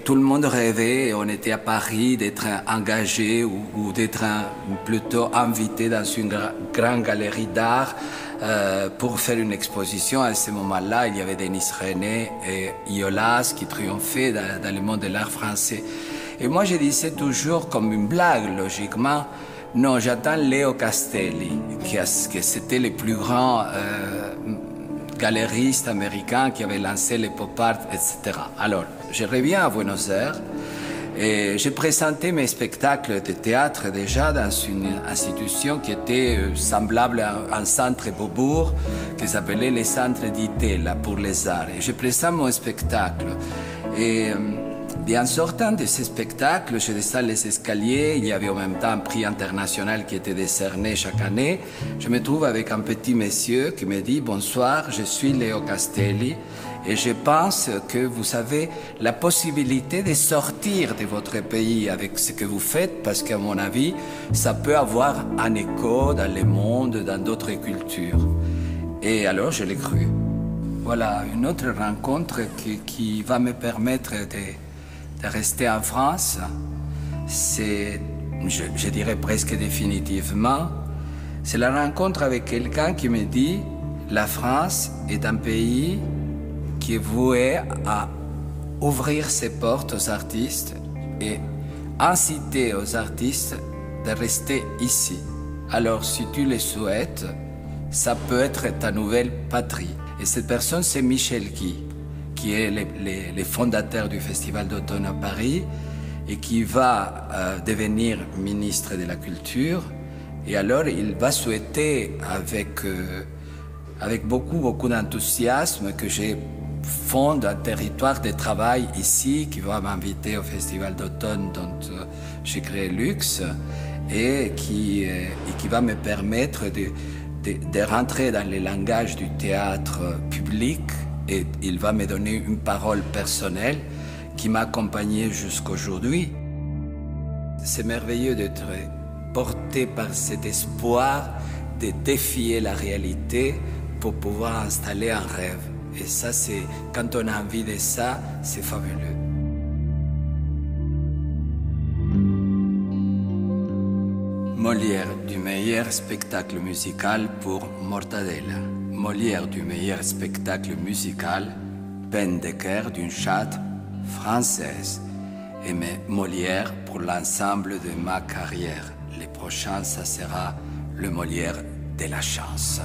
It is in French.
tout le monde rêvait, on était à Paris, d'être engagé ou d'être plutôt invité dans une grande galerie d'art pour faire une exposition. À ce moment-là, il y avait Denis René et Iolas qui triomphaient dans le monde de l'art français. Et moi, je disais toujours comme une blague, logiquement, non, j'attends Leo Castelli, que c'était le plus grand galeriste américain qui avait lancé les pop art, etc. Alors, je reviens à Buenos Aires et j'ai présenté mes spectacles de théâtre déjà dans une institution qui était semblable à un centre Beaubourg qui s'appelait les centres d'IT, là, pour les arts. Et je présente mon spectacle. Et en sortant de ce spectacle, je descends les escaliers, il y avait en même temps un prix international qui était décerné chaque année. Je me trouve avec un petit monsieur qui me dit « Bonsoir, je suis Leo Castelli et je pense que vous avez la possibilité de sortir de votre pays avec ce que vous faites parce qu'à mon avis, ça peut avoir un écho dans le monde, dans d'autres cultures. » Et alors je l'ai cru. Voilà, une autre rencontre qui va me permettre de rester en France, c'est, je dirais presque définitivement, c'est la rencontre avec quelqu'un qui me dit la France est un pays qui est voué à ouvrir ses portes aux artistes et inciter aux artistes de rester ici. Alors si tu le souhaites, ça peut être ta nouvelle patrie. Et cette personne, c'est Michel Guy, qui est le fondateur du Festival d'automne à Paris et qui va devenir ministre de la Culture. Et alors, il va souhaiter avec beaucoup d'enthousiasme que je fonde un territoire de travail ici qui va m'inviter au Festival d'automne dont j'ai créé Luxe et qui va me permettre de rentrer dans le langage du théâtre public. Et il va me donner une parole personnelle qui m'a accompagné jusqu'aujourd'hui. C'est merveilleux d'être porté par cet espoir de défier la réalité pour pouvoir installer un rêve. Et ça, c'est quand on a envie de ça, c'est fabuleux. Molière du meilleur spectacle musical pour Mortadella. Molière du meilleur spectacle musical, peine de cœur d'une chatte française. Et Molière pour l'ensemble de ma carrière. Le prochain, ça sera le Molière de la chance.